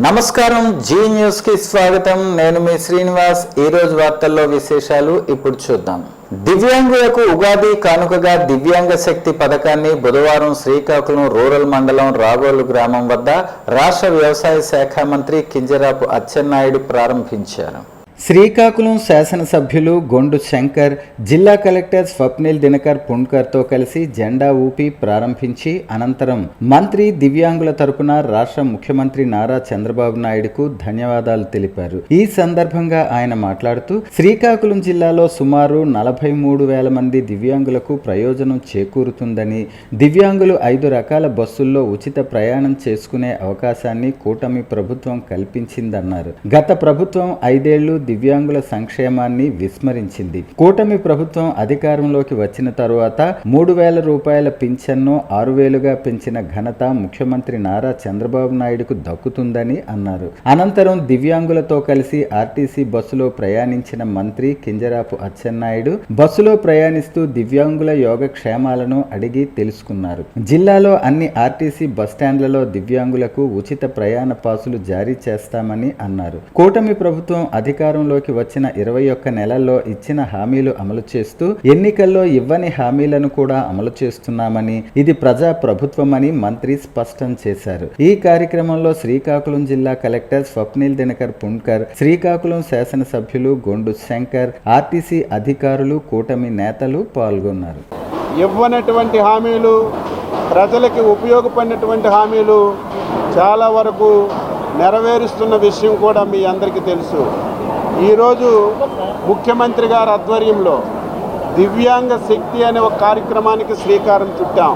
నమస్కారం, G news కి స్వాగతం. నేను మీ శ్రీనివాస్. ఈ రోజు వార్తల్లో విశేషాలు ఇప్పుడు చూద్దాం. దివ్యాంగులకు ఉగాది కానుకగా దివ్యాంగ శక్తి పథకాన్ని బుధవారం శ్రీకాకుళం రూరల్ మండలం రాగోలు గ్రామం వద్ద రాష్ట్ర వ్యవసాయ శాఖ మంత్రి కింజరాపు అచ్చెన్నాయుడు ప్రారంభించారు. శ్రీకాకుళం శాసనసభ్యులు గొండు శంకర్, జిల్లా కలెక్టర్ స్వప్నిల్ దినకర్ పుణ్కర్తో కలిసి జెండా ఊపి ప్రారంభించి అనంతరం మంత్రి దివ్యాంగుల తరపున రాష్ట్ర ముఖ్యమంత్రి నారా చంద్రబాబు నాయుడుకు ధన్యవాదాలు తెలిపారు. ఈ సందర్భంగా ఆయన మాట్లాడుతూ శ్రీకాకుళం జిల్లాలో సుమారు 43,000 మంది దివ్యాంగులకు ప్రయోజనం చేకూరుతుందని, దివ్యాంగులు 5 రకాల బస్సుల్లో ఉచిత ప్రయాణం చేసుకునే అవకాశాన్ని కూటమి ప్రభుత్వం కల్పించిందన్నారు. గత ప్రభుత్వం 5 ఏళ్లు దివ్యాంగుల సంక్షేమాన్ని విస్మరించింది. కూటమి ప్రభుత్వం అధికారంలోకి వచ్చిన తరువాత 3,000 రూపాయల పింఛన్ను 6,000గా పెంచిన ఘనత ముఖ్యమంత్రి నారా చంద్రబాబు నాయుడుకు దక్కుతుందని అన్నారు. అనంతరం దివ్యాంగులతో కలిసి ఆర్టీసీ బస్సులో ప్రయాణించిన మంత్రి కింజరాపు అచ్చెన్నాయుడు బస్సులో ప్రయాణిస్తూ దివ్యాంగుల యోగక్షేమాలను అడిగి తెలుసుకున్నారు. జిల్లాలో అన్ని ఆర్టీసీ బస్టాండ్లలో దివ్యాంగులకు ఉచిత ప్రయాణ పాసులు జారీ చేస్తామని అన్నారు. కూటమి ప్రభుత్వం అధికారంలోకి వచ్చిన 21 నెలల్లో ఇచ్చిన హామీలు అమలు చేస్తూ ఎన్నికల్లో ఇవ్వని హామీలను కూడా అమలు చేస్తున్నామని, ఇది ప్రజా ప్రభుత్వమని మంత్రి స్పష్టం చేశారు. ఈ కార్యక్రమంలో శ్రీకాకుళం జిల్లా కలెక్టర్ స్వప్నిల్ దినకర్ పుణ్కర్, శ్రీకాకుళం శాసనసభ్యులు గొండు శంకర్, ఆర్టీసీ అధికారులు, కూటమి నేతలు పాల్గొన్నారు. ఇవ్వనటువంటి హామీలు, ప్రజలకి ఉపయోగపడినటువంటి హామీలు చాలా వరకు నెరవేరుస్తున్న విషయం కూడా మీ అందరికీ తెలుసు. ఈరోజు ముఖ్యమంత్రి గారి ఆధ్వర్యంలో దివ్యాంగ శక్తి అనే ఒక కార్యక్రమానికి శ్రీకారం చుట్టాం.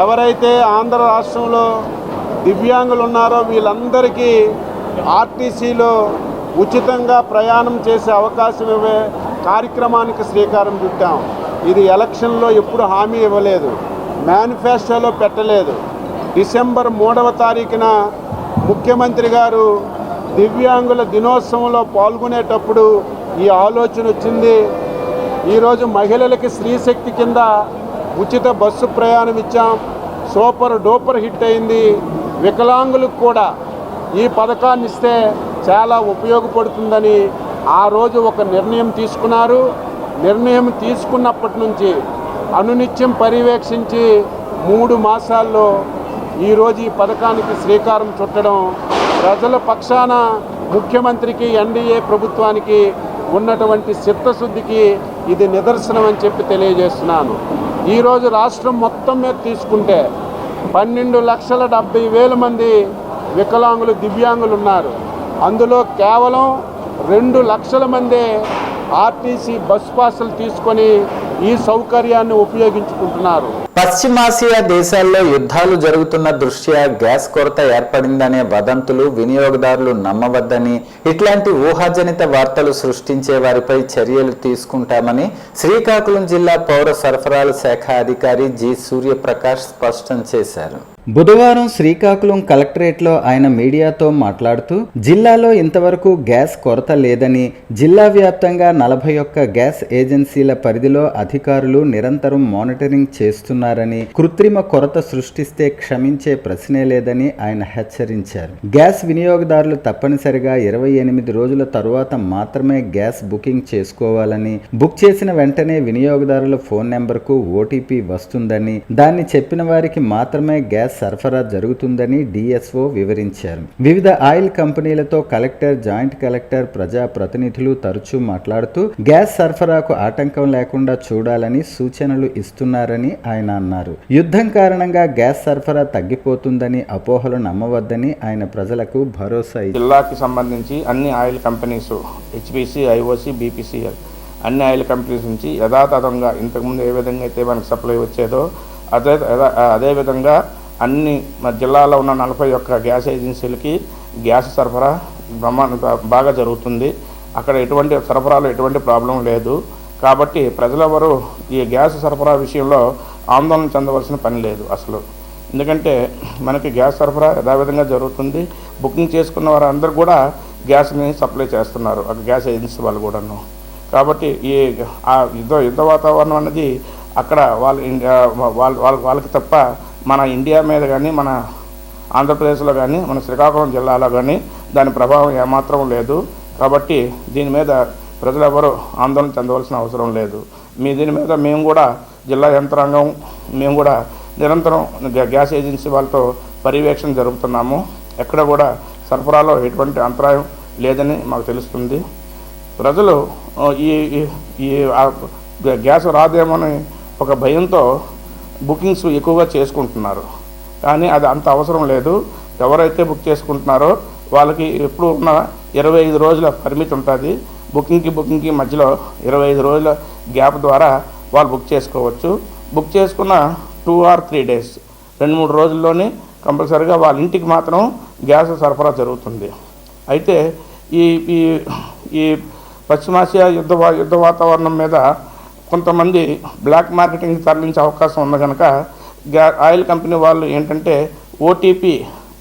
ఎవరైతే ఆంధ్ర రాష్ట్రంలో దివ్యాంగులు ఉన్నారో వీళ్ళందరికీ ఆర్టీసీలో ఉచితంగా ప్రయాణం చేసే అవకాశం ఇవ్వే కార్యక్రమానికి శ్రీకారం చుట్టాం. ఇది ఎలక్షన్లో ఎప్పుడు హామీ ఇవ్వలేదు, మేనిఫెస్టోలో పెట్టలేదు. డిసెంబర్ 3వ తారీఖున ముఖ్యమంత్రి గారు దివ్యాంగుల దినోత్సవంలో పాల్గొనేటప్పుడు ఈ ఆలోచన వచ్చింది. ఈరోజు మహిళలకి స్త్రీశక్తి కింద ఉచిత బస్సు ప్రయాణం ఇచ్చాం. సూపర్ డూపర్ హిట్ అయింది. వికలాంగులకు కూడా ఈ పథకాన్ని ఇస్తే చాలా ఉపయోగపడుతుందని ఆ రోజు ఒక నిర్ణయం తీసుకున్నారు. నిర్ణయం తీసుకున్నప్పటి నుంచి అనునిత్యం పర్యవేక్షించి 3 మాసాల్లో ఈరోజు ఈ పథకానికి శ్రీకారం చుట్టడం ప్రజల పక్షాన ముఖ్యమంత్రికి, ఎన్డీఏ ప్రభుత్వానికి ఉన్నటువంటి చిత్తశుద్ధికి ఇది నిదర్శనం అని చెప్పి తెలియజేస్తున్నాను. ఈరోజు రాష్ట్రం మొత్తం మీద తీసుకుంటే 12,70,000 మంది వికలాంగులు, దివ్యాంగులు ఉన్నారు. అందులో కేవలం 2 లక్షల మందే ఆర్టీసీ బస్ పాసులు తీసుకొని ఈ సౌకర్యాన్ని ఉపయోగించుకుంటున్నారు. పశ్చిమాసియా దేశాల్లో యుద్ధాలు జరుగుతున్న దృష్ట్యా గ్యాస్ కొరత ఏర్పడిందనే వదంతులు వినియోగదారులు నమ్మవద్దని, ఇట్లాంటి ఊహాజనిత వార్తలు సృష్టించే వారిపై చర్యలు తీసుకుంటామని శ్రీకాకుళం జిల్లా పౌర సరఫరాల శాఖ అధికారి జి సూర్యప్రకాష్ స్పష్టం చేశారు. బుధవారం శ్రీకాకుళం కలెక్టరేట్లో ఆయన మీడియాతో మాట్లాడుతూ జిల్లాలో ఇంతవరకు గ్యాస్ కొరత లేదని, జిల్లా వ్యాప్తంగా 41 గ్యాస్ ఏజెన్సీల పరిధిలో అధికారులు నిరంతరం మానిటరింగ్ చేస్తున్నారని, కృత్రిమ కొరత సృష్టిస్తే క్షమించే ప్రశ్నే లేదని ఆయన హెచ్చరించారు. గ్యాస్ వినియోగదారులు తప్పనిసరిగా 28 రోజుల తరువాత మాత్రమే గ్యాస్ బుకింగ్ చేసుకోవాలని, బుక్ చేసిన వెంటనే వినియోగదారుల ఫోన్ నెంబర్కు ఓటీపీ వస్తుందని, దాన్ని చెప్పిన వారికి మాత్రమే గ్యాస్ సరఫరా జరుగుతుందని డిఎస్ఓ వివరించారు. వివిధ ఆయిల్ కంపెనీలతో కలెక్టర్, జాయింట్ కలెక్టర్, ప్రజా ప్రతినిధులు తరచూ మాట్లాడుతూ గ్యాస్ సరఫరాకు ఆటంకం లేకుండా చూడాలని సూచనలు ఇస్తున్నారని ఆయన అన్నారు. యుద్ధం కారణంగా గ్యాస్ సరఫరా తగ్గిపోతుందని అపోహలు నమ్మవద్దని ఆయన ప్రజలకు భరోసా ఇచ్చారు. జిల్లాకి సంబంధించి అన్ని oil companies, HPC, IOC, BPCL అన్ని ఆయిల్ కంపెనీస్ నుంచి యథాతథంగా ఇంతకుముందు ఏ విధంగా అయితే మనకు సప్లై వచ్చేదో అదేవిధంగా అన్ని జిల్లాలో ఉన్న 41 గ్యాస్ ఏజెన్సీలకి గ్యాస్ సరఫరా బాగా జరుగుతుంది. అక్కడ సరఫరాలో ఎటువంటి ప్రాబ్లం లేదు. కాబట్టి ప్రజలెవరూ ఈ గ్యాస్ సరఫరా విషయంలో ఆందోళన చెందవలసిన పని లేదు అసలు. ఎందుకంటే మనకి గ్యాస్ సరఫరా యథావిధంగా జరుగుతుంది. బుకింగ్ చేసుకున్న వారందరూ కూడా గ్యాస్ని సప్లై చేస్తున్నారు, అక్కడ గ్యాస్ ఏజెన్సీ వాళ్ళు కూడాను. కాబట్టి ఈ యుద్ధ వాతావరణం అనేది అక్కడ వాళ్ళకి తప్ప మన ఇండియా మీద కానీ మన ఆంధ్రప్రదేశ్లో కానీ మన శ్రీకాకుళం జిల్లాలో కానీ దాని ప్రభావం ఏమాత్రం లేదు. కాబట్టి దీని మీద ప్రజలెవరూ ఆందోళన చెందవలసిన అవసరం లేదు. దీని మీద మేము కూడా జిల్లా యంత్రాంగం మేము కూడా నిరంతరం గ్యాస్ ఏజెన్సీ వాళ్ళతో పర్యవేక్షణ జరుపుతున్నాము. ఎక్కడ కూడా సరఫరాలో ఎటువంటి అంతరాయం లేదని మాకు తెలుస్తుంది. ప్రజలు ఈ గ్యాస్ రాదేమోని ఒక భయంతో బుకింగ్స్ ఎక్కువగా చేసుకుంటున్నారు. కానీ అది అంత అవసరం లేదు. ఎవరైతే బుక్ చేసుకుంటున్నారో వాళ్ళకి ఎప్పుడు ఉన్న 25 రోజుల పరిమితి ఉంటుంది. బుకింగ్కి మధ్యలో 25 రోజుల గ్యాప్ ద్వారా వాళ్ళు బుక్ చేసుకోవచ్చు. బుక్ చేసుకున్న 2 or 3 days 2-3 రోజుల్లోనే కంపల్సరీగా వాళ్ళ ఇంటికి మాత్రం గ్యాస్ సరఫరా జరుగుతుంది. అయితే ఈ పశ్చిమాసియా యుద్ధ వాతావరణం మీద కొంతమంది బ్లాక్ మార్కెటింగ్ తరలించే అవకాశం ఉంది కనుక ఆయిల్ కంపెనీ వాళ్ళు ఏంటంటే ఓటీపీ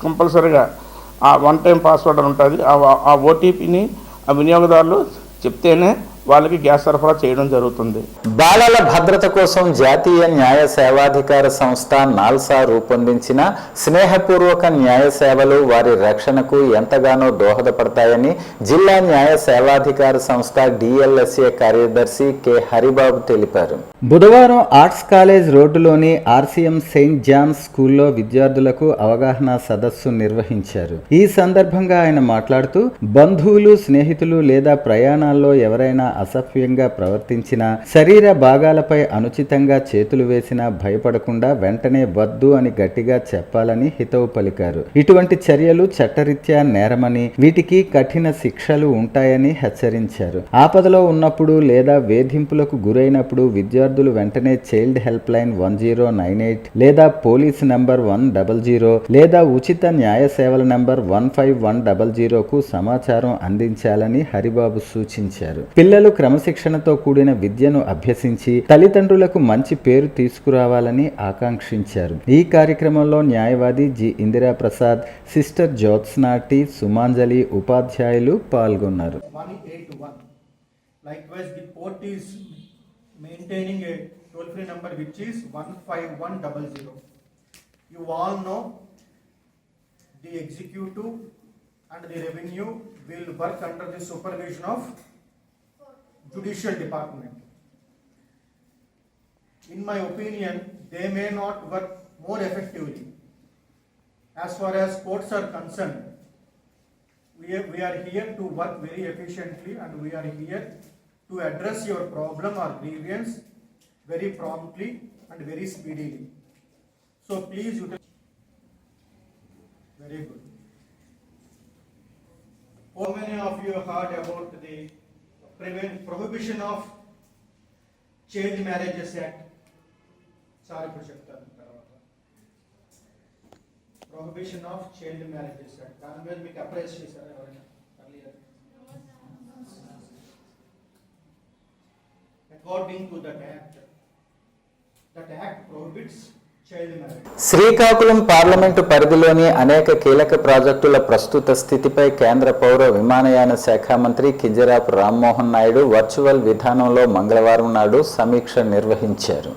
కంపల్సరీగా ఆ 1 time పాస్వర్డ్ అని ఉంటుంది. ఆ ఓటీపీని ఆ వినియోగదారులు చెప్తేనే వాళ్ళకి గ్యాస్ సరఫరా చేయడం జరుగుతుంది. బాలల భద్రత కోసం జాతీయ న్యాయ సేవాధికార సంస్థ నాల్సా రూపొందించిన స్నేహపూర్వక న్యాయ సేవలు వారి రక్షణకు ఎంతగానో దోహదపడతాయని జిల్లా న్యాయ సేవాధికార సంస్థ డిఎల్ఎస్ఏ కార్యదర్శి కె హరిబాబు తెలిపారు. బుధవారం ఆర్ట్స్ కాలేజ్ రోడ్డులోని ఆర్సీఎం సెయింట్ జాన్స్ స్కూల్లో విద్యార్థులకు అవగాహన సదస్సు నిర్వహించారు. ఈ సందర్భంగా ఆయన మాట్లాడుతూ బంధువులు, స్నేహితులు లేదా ప్రయాణాల్లో ఎవరైనా అసభ్యంగా ప్రవర్తించినా, శరీర భాగాలపై అనుచితంగా చేతులు వేసినా భయపడకుండా వెంటనే వద్దు అని గట్టిగా చెప్పాలని హితవు పలికారు. ఇటువంటి చర్యలు చట్టరీత్యా నేరమని, వీటికి కఠిన శిక్షలు ఉంటాయని హెచ్చరించారు. ఆపదలో ఉన్నప్పుడు లేదా వేధింపులకు గురైనప్పుడు విద్యార్థులు వెంటనే చైల్డ్ హెల్ప్ లైన్ 1098 లేదా పోలీస్ నంబర్ 100 లేదా ఉచిత న్యాయ సేవల నంబర్ 15100కు సమాచారం అందించాలని హరిబాబు సూచించారు. పిల్లలు క్రమశిక్షణతో కూడిన విద్యను అభ్యసించి తల్లిదండ్రులకు మంచి పేరు తీసుకురావాలని ఆకాంక్షించారు. ఈ కార్యక్రమంలో న్యాయవాది G Indira Prasad, sister Jyotsna T, Sumanjali ఉపాధ్యాయులు పాల్గొన్నారు. Likewise, the court is maintaining a toll-free number which is 15100. You all know the executive and the revenue will work under the supervision of judicial department. In my opinion, they may not work more effectively. As far as courts are concerned, we are here to work very efficiently, and we are here to address your problem or grievance very promptly and very speedily. So please very good. How many of you heard about the Prohibition of Child Marriages Act? Sorry for చెప్తాను తర్వాత. Prohibition of Child Marriages Act. దాని మీద మీకు appraise చేశారు ఎవరైనా? According to that act prohibits child marriage. Srikakulam parliament పరిధిలోని అనేక కీలక ప్రాజెక్టుల ప్రస్తుత స్థితిపై కేంద్ర పౌర విమానయాన శాఖ మంత్రి కింజరాపు రామ్మోహన్ నాయుడు వర్చువల్ విధానంలో మంగళవారం నాడు సమీక్ష నిర్వహించారు.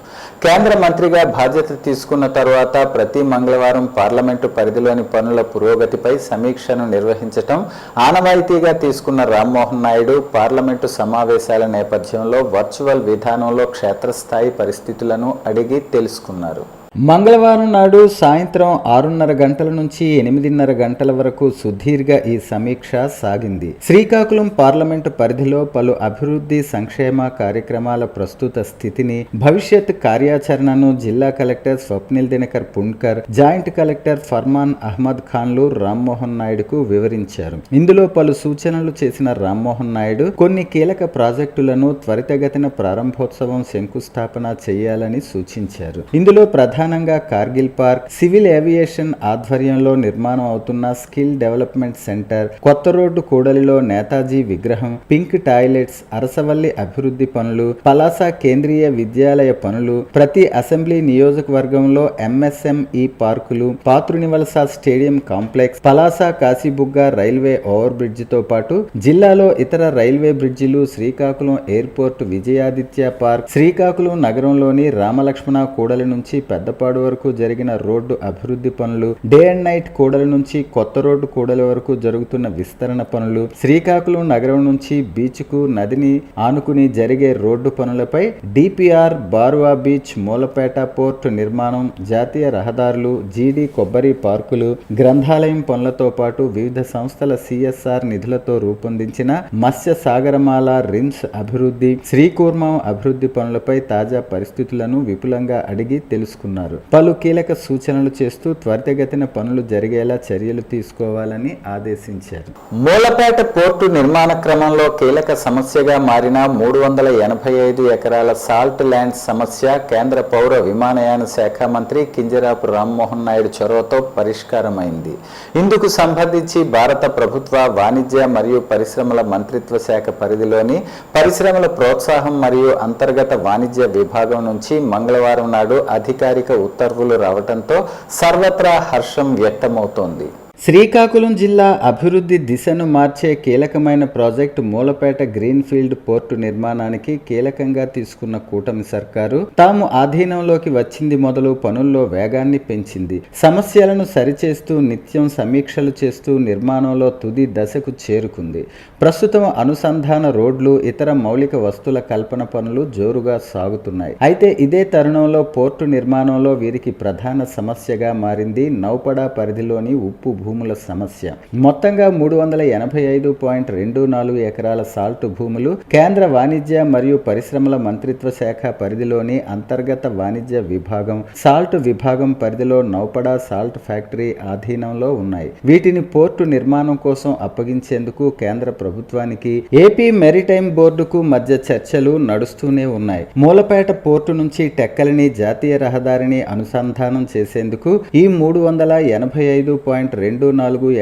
కేంద్ర మంత్రిగా బాధ్యత తీసుకున్న తర్వాత ప్రతి మంగళవారం పార్లమెంటు పరిధిలోని పనుల పురోగతిపై సమీక్షను నిర్వహించటం ఆనవాయితీగా తీసుకున్న రామ్మోహన్ నాయుడు పార్లమెంటు సమావేశాల నేపథ్యంలో వర్చువల్ విధానంలో క్షేత్రస్థాయి పరిస్థితులను అడిగి తెలుసుకున్నారు. మంగళవారం నాడు సాయంత్రం 6:30 గంటల నుంచి 8:30 గంటల వరకు సుదీర్ఘ ఈ సమీక్ష సాగింది. శ్రీకాకుళం పార్లమెంటు పరిధిలో పలు అభివృద్ధి సంక్షేమ కార్యక్రమాల ప్రస్తుత స్థితిని, భవిష్యత్ కార్యాచరణను జిల్లా collector Swapnil Dinakar Punkar, joint collector Farman Ahmed ఖాన్లు రామ్మోహన్ నాయుడుకు వివరించారు. ఇందులో పలు సూచనలు చేసిన రామ్మోహన్ నాయుడు కొన్ని కీలక ప్రాజెక్టులను త్వరితగతిన ప్రారంభోత్సవం, శంకుస్థాపన చేయాలని సూచించారు. ఇందులో ప్రధానంగా కార్గిల్ పార్క్, సివిల్ ఏవియేషన్ ఆధ్వర్యంలో నిర్మాణం అవుతున్న స్కిల్ డెవలప్మెంట్ సెంటర్, కొత్త రోడ్డు కూడలిలో నేతాజీ విగ్రహం, పింక్ టాయిలెట్స్, అరసవల్లి అభివృద్ధి పనులు, పలాస కేంద్రీయ విద్యాలయ పనులు, ప్రతి అసెంబ్లీ నియోజకవర్గంలో ఎంఎస్ఎంఈ పార్కులు, Pathrunivalasa stadium complex, Palasa Kasibugga railway over బ్రిడ్జితో పాటు జిల్లాలో ఇతర రైల్వే బ్రిడ్జిలు, శ్రీకాకుళం ఎయిర్పోర్ట్, విజయాదిత్య పార్క్, శ్రీకాకుళం నగరంలోని రామలక్ష్మణ కూడలి నుంచి పెద్ద చింతపాడు వరకు జరిగిన రోడ్డు అభివృద్ధి పనులు, డే అండ్ నైట్ కూడల నుంచి కొత్త రోడ్డు కూడలి వరకు జరుగుతున్న విస్తరణ పనులు, శ్రీకాకుళం నగరం నుంచి బీచ్కు నదిని ఆనుకుని జరిగే రోడ్డు పనులపై DPR, Baruva beach, Mulapeta port నిర్మాణం, జాతీయ రహదారులు, జీడీ కొబ్బరి పార్కులు, గ్రంథాలయం పనులతో పాటు వివిధ సంస్థల సిఎస్ఆర్ నిధులతో రూపొందించిన మత్స్య సాగరమాల, రిమ్స్ అభివృద్ధి, శ్రీకూర్మం అభివృద్ధి పనులపై తాజా పరిస్థితులను విపులంగా అడిగి తెలుసుకున్నారు. పలు కీలక సూచనలు చేస్తూ త్వరితగతిన పనులు జరిగేలా చర్యలు తీసుకోవాలని ఆదేశించారు. మూలపేట పోర్టు నిర్మాణ క్రమంలో కీలక సమస్యగా మారిన 385 ఎకరాల సాల్ట్ ల్యాండ్ సమస్య కేంద్ర పౌర విమానయాన శాఖ మంత్రి కింజరాపు రామ్మోహన్ నాయుడు చొరవతో పరిష్కారమైంది. ఇందుకు సంబంధించి భారత ప్రభుత్వ వాణిజ్య మరియు పరిశ్రమల మంత్రిత్వ శాఖ పరిధిలోని పరిశ్రమల ప్రోత్సాహం మరియు అంతర్గత వాణిజ్య విభాగం నుంచి మంగళవారం నాడు అధికారిక ఉత్తర్వులు రావడంతో సర్వత్రా హర్షం వ్యక్తమవుతోంది. శ్రీకాకుళం జిల్లా అభివృద్ధి దిశను మార్చే కీలకమైన ప్రాజెక్టు మూలపేట గ్రీన్ఫీల్డ్ పోర్టు నిర్మాణానికి కీలకంగా తీసుకున్న కూటమి సర్కారు తాము ఆధీనంలోకి వచ్చింది మొదలు పనుల్లో వేగాన్ని పెంచింది. సమస్యలను సరిచేస్తూ నిత్యం సమీక్షలు చేస్తూ నిర్మాణంలో తుది దశకు చేరుకుంది. ప్రస్తుతం అనుసంధాన రోడ్లు, ఇతర మౌలిక వస్తువుల కల్పన పనులు జోరుగా సాగుతున్నాయి. అయితే ఇదే తరుణంలో పోర్టు నిర్మాణంలో వీరికి ప్రధాన సమస్యగా మారింది నౌపడా పరిధిలోని ఉప్పు భూముల సమస్య. మొత్తంగా 385.24 ఎకరాల సాల్ట్ భూములు కేంద్ర వాణిజ్య మరియు పరిశ్రమల మంత్రిత్వ శాఖ పరిధిలోని అంతర్గత వాణిజ్య విభాగం, సాల్ట్ విభాగం పరిధిలో నౌపడా సాల్ట్ ఫ్యాక్టరీ ఆధీనంలో ఉన్నాయి. వీటిని పోర్టు నిర్మాణం కోసం అప్పగించేందుకు కేంద్ర ప్రభుత్వానికి, ఏపీ మెరిటైమ్ బోర్డుకు మధ్య చర్చలు నడుస్తూనే ఉన్నాయి. మూలపేట పోర్టు నుంచి టెక్కలిని జాతీయ రహదారిని అనుసంధానం చేసేందుకు ఈ 385.24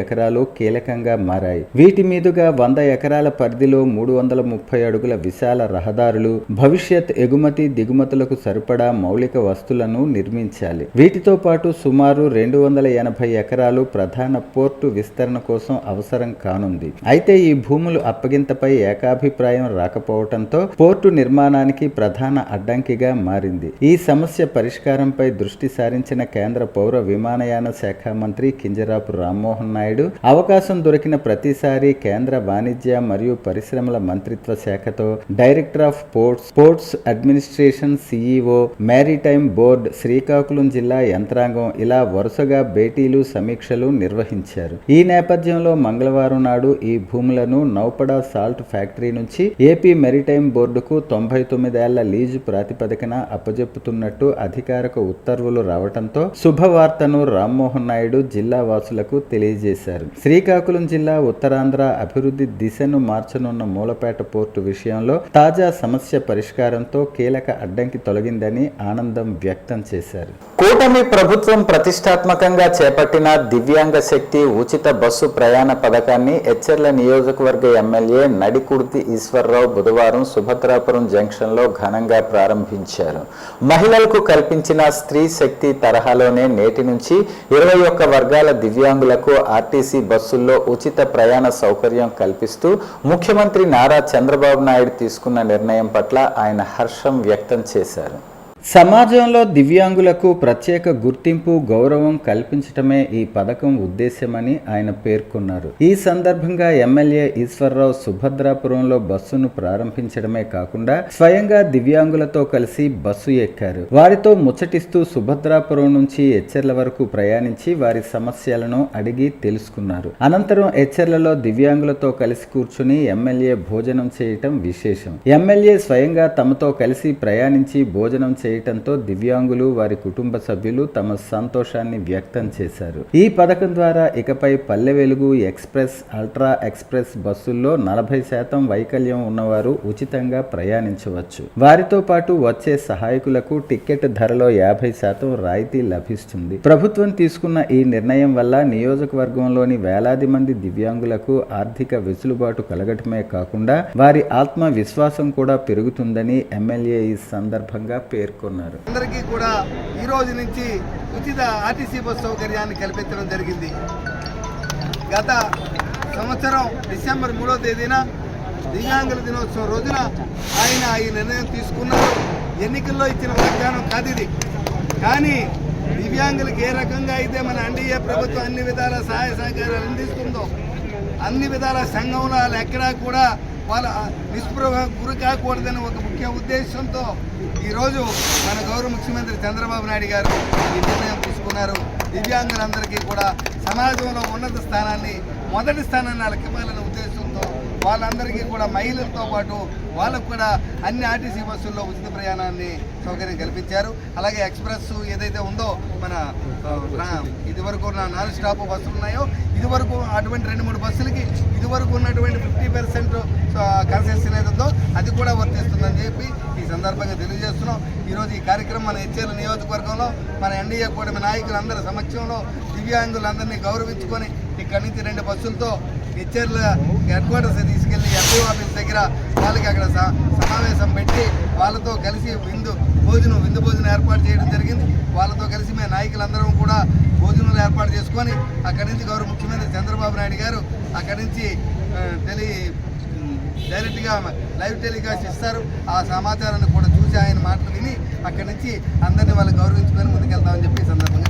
ఎకరాలు కీలకంగా మారాయి. వీటి మీదుగా 100 ఎకరాల పరిధిలో 330 అడుగుల విశాల రహదారులు, భవిష్యత్ ఎగుమతి దిగుమతులకు సరిపడా మౌలిక వస్తువులను నిర్మించాలి. వీటితో పాటు సుమారు 280 ఎకరాలు ప్రధాన పోర్టు విస్తరణ కోసం అవసరం కానుంది. అయితే ఈ భూములు అప్పగింతపై ఏకాభిప్రాయం రాకపోవడంతో పోర్టు నిర్మాణానికి ప్రధాన అడ్డంకిగా మారింది. ఈ సమస్య పరిష్కారంపై దృష్టి సారించిన కేంద్ర పౌర విమానయాన శాఖ మంత్రి కింజరాపు రామ్మోహన్ నాయుడు అవకాశం దొరికిన ప్రతిసారి కేంద్ర వాణిజ్య మరియు పరిశ్రమల మంత్రిత్వ శాఖతో, director of ports administration CEO, maritime board, Srikakulam జిల్లా యంత్రాంగం ఇలా వరుసగా భేటీలు, సమీక్షలు నిర్వహించారు. ఈ నేపథ్యంలో మంగళవారం నాడు ఈ భూములను నౌపడా సాల్ట్ ఫ్యాక్టరీ నుంచి ఏపీ మెరిటైమ్ బోర్డుకు 99 ఏళ్ల లీజు ప్రాతిపదికన అప్పజెప్పుతున్నట్టు అధికారిక ఉత్తర్వులు రావడంతో శుభవార్తను రామ్మోహన్ నాయుడు జిల్లా వాసులకు తెలియజేశారు. శ్రీకాకుళం జిల్లా ఉత్తరాంధ్ర అభివృద్ధి దిశను మార్చనున్న మూలపేట పోర్టు విషయంలో తాజా సమస్య పరిష్కారంతో కీలక అడ్డంకి తొలగిందని ఆనందం వ్యక్తం చేశారు. కూటమి ప్రభుత్వం ప్రతిష్టాత్మకంగా చేపట్టిన దివ్యాంగ శక్తి ఉచిత బస్సు ప్రయాణ పథకాన్ని ఎచ్చెర్ల నియోజకవర్గ ఎమ్మెల్యే నడికుర్తి ఈశ్వర్రావు బుధవారం సుభద్రాపురం జంక్షన్ లో ఘనంగా ప్రారంభించారు. మహిళలకు కల్పించిన స్త్రీ శక్తి తరహాలోనే నేటి నుంచి 21 వర్గాల దివ్యాంగులకు ఆర్టీసీ బస్సుల్లో ఉచిత ప్రయాణ సౌకర్యం కల్పిస్తూ ముఖ్యమంత్రి నారా చంద్రబాబు నాయుడు తీసుకున్న నిర్ణయం పట్ల ఆయన హర్షం వ్యక్తం చేశారు. సమాజంలో దివ్యాంగులకు ప్రత్యేక గుర్తింపు, గౌరవం కల్పించటమే ఈ పథకం ఉద్దేశ్యమని ఆయన పేర్కొన్నారు. ఈ సందర్భంగా ఎమ్మెల్యే ఈశ్వర్రావు సుభద్రాపురంలో బస్సును ప్రారంభించడమే కాకుండా స్వయంగా దివ్యాంగులతో కలిసి బస్సు ఎక్కారు. వారితో ముచ్చటిస్తూ సుభద్రాపురం నుంచి ఎచ్చెర్ల వరకు ప్రయాణించి వారి సమస్యలను అడిగి తెలుసుకున్నారు. అనంతరం ఎచ్చెర్లలో దివ్యాంగులతో కలిసి కూర్చుని ఎమ్మెల్యే భోజనం చేయటం విశేషం. ఎమ్మెల్యే స్వయంగా తమతో కలిసి ప్రయాణించి భోజనం చేయటంతో దివ్యాంగులు, వారి కుటుంబ సభ్యులు తమ సంతోషాన్ని వ్యక్తం చేశారు. ఈ పథకం ద్వారా ఇకపై Palle Velugu, express, ultra express బస్సుల్లో 40% వైకల్యం ఉన్నవారు ఉచితంగా ప్రయాణించవచ్చు. వారితో పాటు వచ్చే సహాయకులకు టికెట్ ధరలో 50% రాయితీ లభిస్తుంది. ప్రభుత్వం తీసుకున్న ఈ నిర్ణయం వల్ల నియోజకవర్గంలోని వేలాది మంది దివ్యాంగులకు ఆర్థిక వెసులుబాటు కలగటమే కాకుండా వారి ఆత్మ విశ్వాసం కూడా పెరుగుతుందని ఎమ్మెల్యే ఈ సందర్భంగా పేర్కొన్నారు. అందరికీ కూడా ఈ రోజు నుంచి ఉచిత ఆర్టీసీ బస్ సౌకర్యాన్ని కల్పించడం జరిగింది. గత సంవత్సరం డిసెంబర్ 3వ తేదీన దివ్యాంగుల దినోత్సవం రోజున ఆయన ఈ నిర్ణయం తీసుకున్నారు. ఎన్నికల్లో ఇచ్చిన వాగ్దానం కాదు ఇది, కానీ దివ్యాంగులకు ఏ రకంగా అయితే మన ఎన్డీఏ ప్రభుత్వం అన్ని విధాల సహాయ సహకారాలు అందిస్తుందో అన్ని విధాల సంఘంలో వాళ్ళు ఎక్కడా కూడా వాళ్ళ నిస్పృహ గురి కాకూడదని ఒక ముఖ్య ఉద్దేశంతో ఈరోజు మన గౌరవ ముఖ్యమంత్రి చంద్రబాబు నాయుడు గారు ఈ నిర్ణయం తీసుకున్నారు. దివ్యాంగులందరికీ కూడా సమాజంలో ఉన్నత స్థానాన్ని, మొదటి స్థానాన్ని వాళ్ళకి ఇవ్వాలనే ఉద్దేశంతో వాళ్ళందరికీ కూడా మహిళలతో పాటు వాళ్ళకు కూడా అన్ని ఆర్టీసీ బస్సుల్లో ఉచిత ప్రయాణాన్ని సౌకర్యం కల్పించారు. అలాగే ఎక్స్ప్రెస్ ఏదైతే ఉందో మన ఇదివరకు ఉన్న 4 స్టాప్ బస్సులు ఉన్నాయో ఇదివరకు అటువంటి 2-3 బస్సులకి ఇదివరకు ఉన్నటువంటి 50% కన్సెషన్ ఏదో అది కూడా వర్తిస్తుందని చెప్పి ఈ సందర్భంగా తెలియజేస్తున్నాం. ఈరోజు ఈ కార్యక్రమం మన హెచ్ఎల్ నియోజకవర్గంలో మన ఎన్డీఏ కూటమి నాయకులందరి సమక్షంలో దివ్యాంగులందరినీ గౌరవించుకొని ఇక్కడి నుంచి 2 బస్సులతో హెచ్ఎల్ హెడ్ క్వార్టర్స్ తీసుకెళ్లి ఎంపీ ఆఫీస్ దగ్గర వాళ్ళకి అక్కడ సమావేశం పెట్టి వాళ్ళతో కలిసి విందు భోజనం ఏర్పాటు చేయడం జరిగింది. వాళ్ళతో కలిసి మేము నాయకులందరం కూడా భోజనాలు ఏర్పాటు చేసుకొని అక్కడి నుంచి గౌరవ ముఖ్యమంత్రి చంద్రబాబు నాయుడు గారు అక్కడి నుంచి డైరెక్ట్గా లైవ్ టెలికాస్ట్ ఇస్తారు. ఆ సమాచారాన్ని కూడా చూసి ఆయన మాటలు విని అక్కడి నుంచి అందరినీ వాళ్ళు గౌరవించుకొని ముందుకెళ్తామని చెప్పి ఈ సందర్భంగా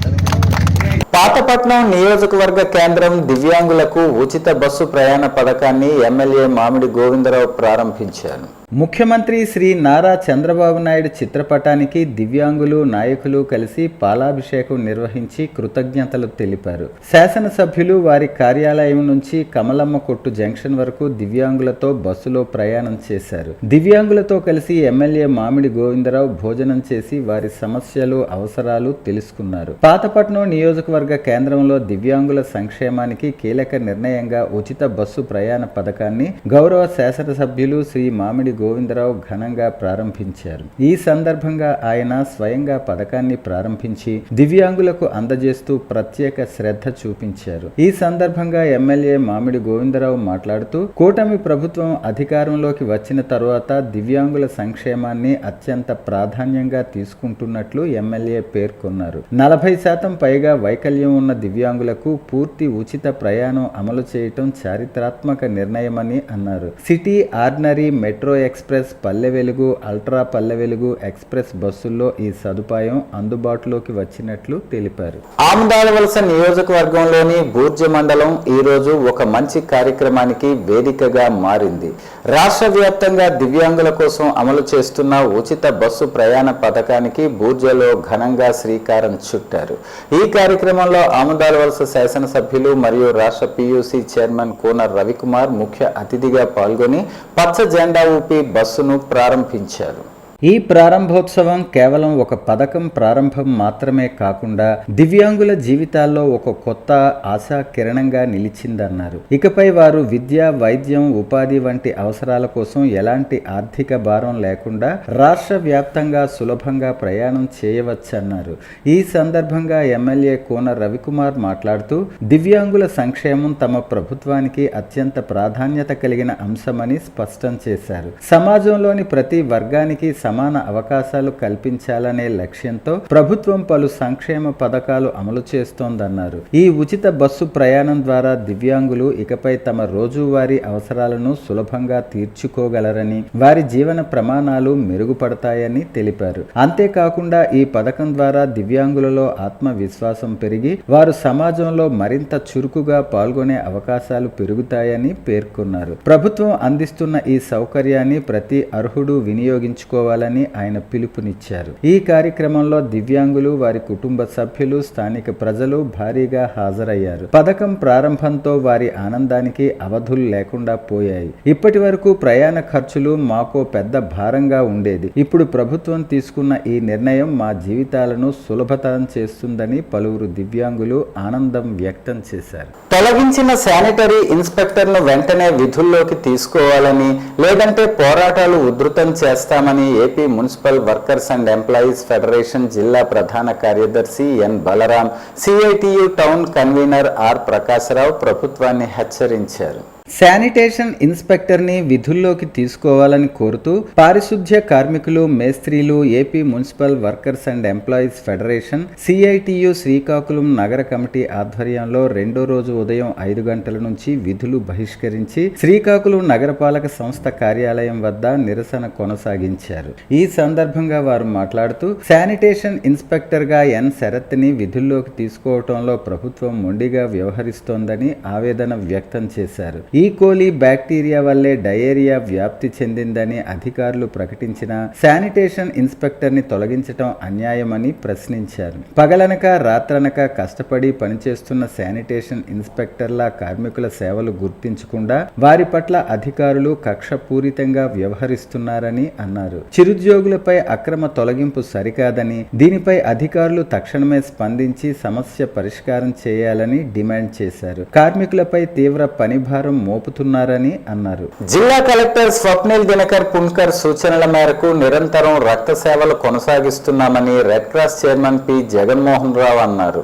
పాతపట్నం నియోజకవర్గ కేంద్రం దివ్యాంగులకు ఉచిత బస్సు ప్రయాణ పథకాన్ని ఎమ్మెల్యే మామిడి గోవిందరావు ప్రారంభించారు. ముఖ్యమంత్రి శ్రీ నారా చంద్రబాబు నాయుడు చిత్రపటానికి దివ్యాంగులు నాయకులు కలిసి పాలాభిషేకం నిర్వహించి కృతజ్ఞతలు తెలిపారు. శాసనసభ్యులు వారి కార్యాలయం నుంచి కమలమ్మ కొట్టు జంక్షన్ వరకు దివ్యాంగులతో బస్సులో ప్రయాణం చేశారు. దివ్యాంగులతో కలిసి ఎమ్మెల్యే మామిడి గోవిందరావు భోజనం చేసి వారి సమస్యలు అవసరాలు తెలుసుకున్నారు. పాతపట్నం నియోజకవర్గ కేంద్రంలో దివ్యాంగుల సంక్షేమానికి కీలక నిర్ణయంగా ఉచిత బస్సు ప్రయాణ పథకాన్ని గౌరవ శాసనసభ్యులు శ్రీ మామిడి గోవిందరావు ఘనంగా ప్రారంభించారు. ఈ సందర్భంగా ఆయన స్వయంగా పథకాన్ని ప్రారంభించి దివ్యాంగులకు అందజేస్తూ ప్రత్యేక శ్రద్ధ చూపించారు. ఈ సందర్భంగా ఎమ్మెల్యే మామిడి గోవిందరావు మాట్లాడుతూ కూటమి ప్రభుత్వం అధికారంలోకి వచ్చిన తరువాత దివ్యాంగుల సంక్షేమాన్ని అత్యంత ప్రాధాన్యంగా తీసుకుంటున్నట్లు ఎమ్మెల్యే పేర్కొన్నారు. 40% పైగా వైకల్యం ఉన్న దివ్యాంగులకు పూర్తి ఉచిత ప్రయాణం అమలు చేయటం చారిత్రాత్మక నిర్ణయమని అన్నారు. City, ordinary, metro express, Palle Velugu, ultra Palle Velugu express బస్సుల్లో ఈ సదుపాయం అందుబాటులోకి వచ్చినట్లు తెలిపారు. ఆమదాలవలస నియోజకవర్గంలోని బూర్జ మండలం ఈ రోజు ఒక మంచి కార్యక్రమానికి వేదికగా మారింది. రాష్ట్ర వ్యాప్తంగా దివ్యాంగుల కోసం అమలు చేస్తున్న ఉచిత బస్సు ప్రయాణ పథకానికి బూర్జలో ఘనంగా శ్రీకారం చుట్టారు. ఈ కార్యక్రమంలో ఆమదాలవలస శాసనసభ్యులు మరియు రాష్ట్ర పియూసీ చైర్మన్ కూన రవికుమార్ ముఖ్య అతిథిగా పాల్గొని పచ్చ జెండా ఊపి బస్సును ప్రారంభించారు. ఈ ప్రారంభోత్సవం కేవలం ఒక పథకం ప్రారంభం మాత్రమే కాకుండా దివ్యాంగుల జీవితాల్లో ఒక కొత్త ఆశా కిరణంగా నిలిచిందన్నారు. ఇకపై వారు విద్య, వైద్యం, ఉపాధి వంటి అవసరాల కోసం ఎలాంటి ఆర్థిక భారం లేకుండా రాష్ట్ర వ్యాప్తంగా సులభంగా ప్రయాణం చేయవచ్చన్నారు. ఈ సందర్భంగా ఎమ్మెల్యే కోన రవికుమార్ మాట్లాడుతూ దివ్యాంగుల సంక్షేమం తమ ప్రభుత్వానికి అత్యంత ప్రాధాన్యత కలిగిన అంశమని స్పష్టం చేశారు. సమాజంలోని ప్రతి వర్గానికి సమాన అవకాశాలు కల్పించాలనే లక్ష్యంతో ప్రభుత్వం పలు సంక్షేమ పథకాలు అమలు చేస్తోందన్నారు. ఈ ఉచిత బస్సు ప్రయాణం ద్వారా దివ్యాంగులు ఇకపై తమ రోజువారీ అవసరాలను సులభంగా తీర్చుకోగలరని, వారి జీవన ప్రమాణాలు మెరుగుపడతాయని తెలిపారు. అంతేకాకుండా ఈ పథకం ద్వారా దివ్యాంగులలో ఆత్మవిశ్వాసం పెరిగి వారు సమాజంలో మరింత చురుకుగా పాల్గొనే అవకాశాలు పెరుగుతాయని పేర్కొన్నారు. ప్రభుత్వం అందిస్తున్న ఈ సౌకర్యాన్ని ప్రతి అర్హుడు వినియోగించుకోవాలని ఆయన పిలుపునిచ్చారు. ఈ కార్యక్రమంలో దివ్యాంగులు, వారి కుటుంబ సభ్యులు, స్థానిక ప్రజలు భారీగా హాజరయ్యారు. పథకం ప్రారంభంతో వారి ఆనందానికి అవధులు లేకుండా పోయాయి. ఇప్పటి వరకు ప్రయాణ ఖర్చులు మాకో పెద్ద భారంగా ఉండేది. ఇప్పుడు ప్రభుత్వం తీసుకున్న ఈ నిర్ణయం మా జీవితాలను సులభతరం చేస్తుందని పలువురు దివ్యాంగులు ఆనందం వ్యక్తం చేశారు. తొలగించిన శానిటరీ ఇన్స్పెక్టర్ను వెంటనే విధుల్లోకి తీసుకోవాలని, లేదంటే పోరాటాలు ఉధృతం చేస్తామని AP municipal workers and employees federation జిల్లా ప్రధాన కార్యదర్శి N Balaram, CITU town convener R Prakasarao ప్రభుత్వాన్ని హెచ్చరించారు. శానిటేషన్ ఇన్స్పెక్టర్ని విధుల్లోకి తీసుకోవాలని కోరుతూ పారిశుధ్య కార్మికులు మేస్త్రీలు AP municipal workers and employees federation CITU Srikakulam నగర కమిటీ ఆధ్వర్యంలో రెండో రోజు ఉదయం 5 గంటల నుంచి విధులు బహిష్కరించి శ్రీకాకుళం నగరపాలక సంస్థ కార్యాలయం వద్ద నిరసన కొనసాగించారు. ఈ సందర్భంగా వారు మాట్లాడుతూ శానిటేషన్ ఇన్స్పెక్టర్ గా ఎన్ శరత్ని విధుల్లోకి తీసుకోవటంలో ప్రభుత్వం మొండిగా వ్యవహరిస్తోందని ఆవేదన వ్యక్తం చేశారు. ఈ కోలి బ్యాక్టీరియా వల్లే డయేరియా వ్యాప్తి చెందిందని అధికారులు ప్రకటించిన శానిటేషన్ ఇన్స్పెక్టర్ ని తొలగించడం అన్యాయమని ప్రశ్నించారు. పగలనక రాత్రనక కష్టపడి పనిచేస్తున్న శానిటేషన్ ఇన్స్పెక్టర్ల కార్మికుల సేవలు గుర్తించకుండా వారి పట్ల అధికారులు కక్షపూరితంగా వ్యవహరిస్తున్నారని అన్నారు. చిరుద్యోగులపై అక్రమ తొలగింపు సరికాదని దీనిపై అధికారులు తక్షణమే స్పందించి సమస్య పరిష్కారం చేయాలని డిమాండ్ చేశారు. కార్మికులపై తీవ్ర పనిభారం మోపుతున్నారని అన్నారు. జిల్లా కలెక్టర్ స్వప్నిల్ దినకర్ పున్కర్ సూచనల మేరకు నిరంతరం రక్త సేవలు కొనసాగిస్తున్నామని red cross chairman P Jaganmohan Rao అన్నారు.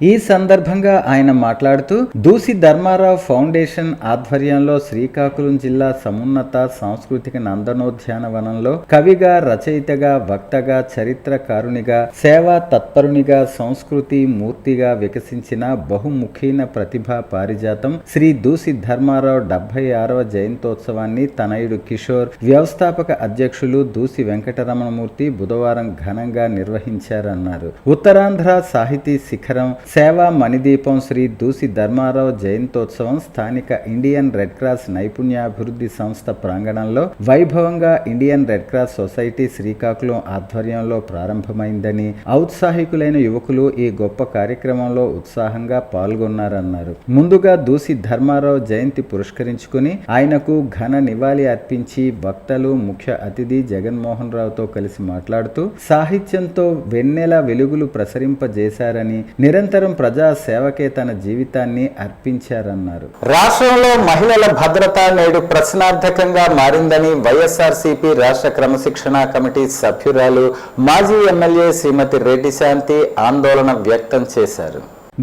ఈ సందర్భంగా ఆయన మాట్లాడుతూ దూసి ధర్మారావు ఫౌండేషన్ ఆధ్వర్యంలో శ్రీకాకుళం జిల్లా సమున్నత సాంస్కృతిక నందనోద్యానవనంలో కవిగా, రచయితగా, వక్తగా, చరిత్రకారునిగా, సేవా తత్పరునిగా, సంస్కృతి మూర్తిగా వికసించిన బహుముఖీన ప్రతిభా పారిజాతం శ్రీ దూసి ధర్మారావు 76వ జయంతోత్సవాన్ని తనయుడు కిషోర్, వ్యవస్థాపక అధ్యక్షులు దూసి వెంకటరమణమూర్తి బుధవారం ఘనంగా నిర్వహించారన్నారు. ఉత్తరాంధ్ర సాహితీ శిఖరం సేవా మణిదీపం శ్రీ దూసి ధర్మారావు జయంతోత్సవం స్థానిక ఇండియన్ రెడ్ క్రాస్ నైపుణ్యాభివృద్ధి సంస్థ ప్రాంగణంలో వైభవంగా Indian red cross society Srikakulam ఆధ్వర్యంలో ప్రారంభమైందని, ఔత్సాహికులైన యువకులు ఈ గొప్ప కార్యక్రమంలో ఉత్సాహంగా పాల్గొన్నారన్నారు. ముందుగా దూసి ధర్మారావు జయంతి పురస్కరించుకుని ఆయనకు ఘన నివాళి అర్పించి వక్తలు, ముఖ్య అతిథి జగన్మోహన్ రావుతో కలిసి మాట్లాడుతూ సాహిత్యంతో వెన్నెల వెలుగులు ప్రసరింపజేశారని, నిరంతరం ప్రజా సేవకే తన జీవితాన్ని అర్పించారన్నారు. రాష్ట్రంలో మహిళల భద్రత నేడు ప్రశ్నార్థకంగా మారిందని వైఎస్ఆర్సీపీ రాష్ట్ర క్రమశిక్షణ కమిటీ సభ్యురాలు మాజీ ఎమ్మెల్యే శ్రీమతి రెడ్డి శాంతి ఆందోళన వ్యక్తం చేశారు.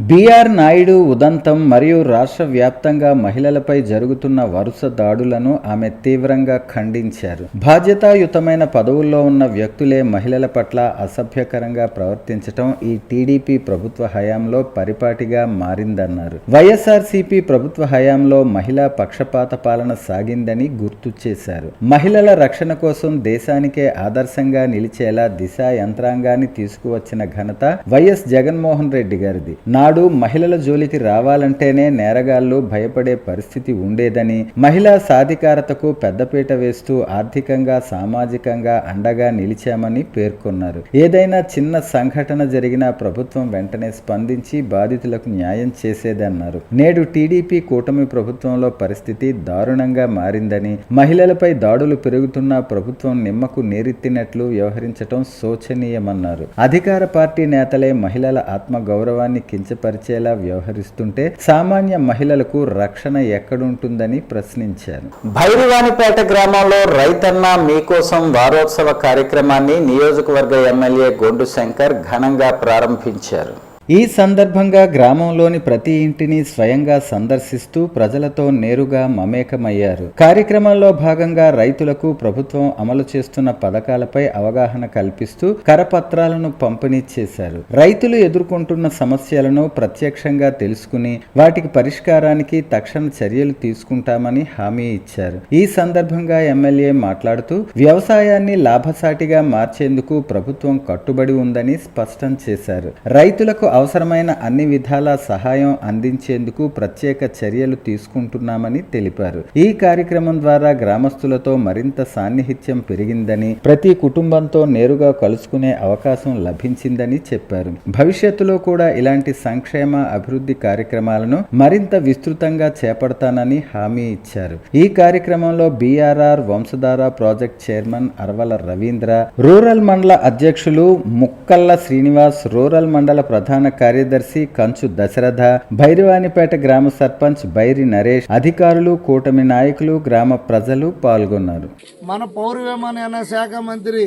బిఆర్ నాయుడు ఉదంతం మరియు రాష్ట్ర వ్యాప్తంగా మహిళలపై జరుగుతున్న వరుస దాడులను ఆమె తీవ్రంగా ఖండించారు. బాధ్యతాయుతమైన పదవుల్లో ఉన్న వ్యక్తులే మహిళల పట్ల అసభ్యకరంగా ప్రవర్తించడం ఈ టీడీపీ ప్రభుత్వ హయాంలో పరిపాటిగా మారిందన్నారు. వైఎస్ఆర్సీపీ ప్రభుత్వ హయాంలో మహిళా పక్షపాత పాలన సాగిందని గుర్తు చేశారు. మహిళల రక్షణ కోసం దేశానికే ఆదర్శంగా నిలిచేలా దిశా యంత్రాంగాన్ని తీసుకువచ్చిన ఘనత వైఎస్ జగన్మోహన్ రెడ్డి గారిది. నాడు మహిళల జోలికి రావాలంటేనే నేరగాళ్లు భయపడే పరిస్థితి ఉండేదని, మహిళా సాధికారతకు పెద్దపీట వేస్తూ ఆర్థికంగా, సామాజికంగా అండగా నిలిచామని పేర్కొన్నారు. ఏదైనా చిన్న సంఘటన జరిగినా ప్రభుత్వం వెంటనే స్పందించి బాధితులకు న్యాయం చేసేదన్నారు. నేడు టీడీపీ కూటమి ప్రభుత్వంలో పరిస్థితి దారుణంగా మారిందని, మహిళలపై దాడులు పెరుగుతున్నా ప్రభుత్వం నిమ్మకు నీరెత్తినట్లు వ్యవహరించడం శోచనీయమన్నారు. అధికార పార్టీ నేతలే మహిళల ఆత్మగౌరవాన్ని పరిచేలా వ్యవహరిస్తుంటే సామాన్య మహిళలకు రక్షణ ఎక్కడుంటుందని ప్రశ్నించారు. భైరవానిపేట గ్రామంలో రైతన్న మీకోసం వారోత్సవ కార్యక్రమాన్ని నియోజకవర్గ ఎమ్మెల్యే గొండు శంకర్ ఘనంగా ప్రారంభించారు. ఈ సందర్భంగా గ్రామంలోని ప్రతి ఇంటిని స్వయంగా సందర్శిస్తూ ప్రజలతో నేరుగా మమేకమయ్యారు. కార్యక్రమంలో భాగంగా రైతులకు ప్రభుత్వం అమలు చేస్తున్న పథకాలపై అవగాహన కల్పిస్తూ కరపత్రాలను పంపిణీ చేశారు. రైతులు ఎదుర్కొంటున్న సమస్యలను ప్రత్యక్షంగా తెలుసుకుని వాటికి పరిష్కారానికి తక్షణ చర్యలు తీసుకుంటామని హామీ ఇచ్చారు. ఈ సందర్భంగా ఎమ్మెల్యే మాట్లాడుతూ వ్యవసాయాన్ని లాభసాటిగా మార్చేందుకు ప్రభుత్వం కట్టుబడి ఉందని స్పష్టం చేశారు. రైతులకు అవసరమైన అన్ని విధాల సహాయం అందించేందుకు ప్రత్యేక చర్యలు తీసుకుంటున్నామని తెలిపారు. ఈ కార్యక్రమం ద్వారా గ్రామస్తులతో మరింత సాన్నిహిత్యం పెరిగిందని, ప్రతి కుటుంబంతో నేరుగా కలుసుకునే అవకాశం లభించిందని చెప్పారు. భవిష్యత్తులో కూడా ఇలాంటి సంక్షేమ అభివృద్ధి కార్యక్రమాలను మరింత విస్తృతంగా చేపడతానని హామీ ఇచ్చారు. ఈ కార్యక్రమంలో BRR Vamsadhara project chairman అరవల Ravindra, rural మండల అధ్యక్షులు ముక్కల్ల శ్రీనివాస్, రూరల్ మండల ప్రధాన కార్యదర్శి కంచు దశరథ, భైరవానిపేట గ్రామ సర్పంచ్ బైరి నరేష్, అధికారులు, కూటమి నాయకులు, గ్రామ ప్రజలు పాల్గొన్నారు. మన పౌర విమానయాన శాఖ మంత్రి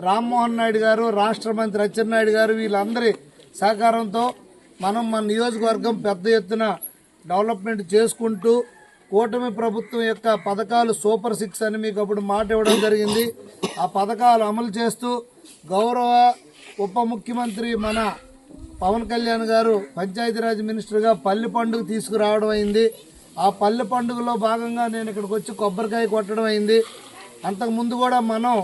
రామ్మోహన్ నాయుడు గారు, రాష్ట్ర మంత్రి అచ్చెన్నాయుడు గారు, వీళ్ళందరి సహకారంతో మన నియోజకవర్గం పెద్ద ఎత్తున డెవలప్మెంట్ చేసుకుంటూ కూటమి ప్రభుత్వం యొక్క పథకాలు సూపర్ 6 అని మీకు అప్పుడు మాట ఇవ్వడం జరిగింది. ఆ పథకాలు అమలు చేస్తూ గౌరవ ఉప ముఖ్యమంత్రి మన పవన్ కళ్యాణ్ గారు పంచాయతీరాజ్ మినిస్టర్గా పల్లె పండుగ తీసుకురావడం అయింది. ఆ పల్లె పండుగలో భాగంగా నేను ఇక్కడికి వచ్చి కొబ్బరికాయ కొట్టడం అయింది. అంతకుముందు కూడా మనం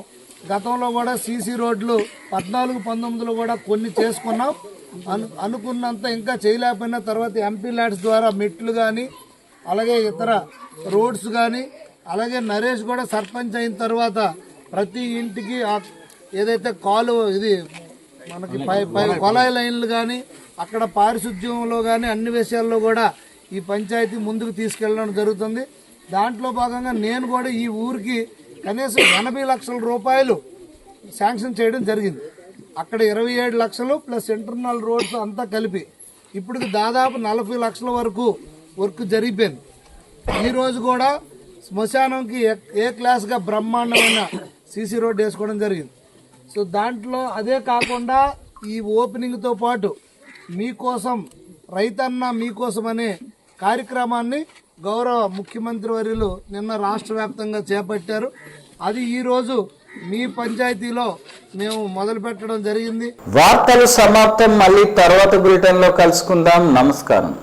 గతంలో కూడా సీసీ రోడ్లు 14-19లో కూడా కొన్ని చేసుకున్నాం. అనుకున్నంత ఇంకా చేయలేకపోయినా తర్వాత ఎంపీ ల్యాడ్స్ ద్వారా మెట్లు కానీ అలాగే ఇతర రోడ్స్ కానీ అలాగే నరేష్ కూడా సర్పంచ్ అయిన తర్వాత ప్రతి ఇంటికి ఏదైతే ఇది మనకి పై కొలాయి లైన్లు కానీ అక్కడ పారిశుద్ధ్యంలో కానీ అన్ని విషయాల్లో కూడా ఈ పంచాయతీ ముందుకు తీసుకెళ్ళడం జరుగుతుంది. దాంట్లో భాగంగా నేను కూడా ఈ ఊరికి కనీసం 80 లక్షల రూపాయలు శాంక్షన్ చేయడం జరిగింది. అక్కడ 27 లక్షలు ప్లస్ ఇంటర్నల్ రోడ్స్ అంతా కలిపి ఇప్పుడు దాదాపు 40 లక్షల వరకు వర్క్ జరిగిపోయింది. ఈరోజు కూడా శ్మశానంకి ఏ క్లాస్గా బ్రహ్మాండమైన సీసీ రోడ్ వేసుకోవడం జరిగింది. సో దాంట్లో అదే కాకుండా ఈ ఓపెనింగ్తో పాటు మీకోసం రైతన్న మీకోసం అనే కార్యక్రమాన్ని గౌరవ ముఖ్యమంత్రి వర్యులు నిన్న రాష్ట్ర వ్యాప్తంగా చేపట్టారు. అది ఈరోజు మీ పంచాయతీలో మేము మొదలు పెట్టడం జరిగింది. వార్తలు సమాప్తం. మళ్ళీ తర్వాత బులెటిన్లో కలుసుకుందాం. నమస్కారం.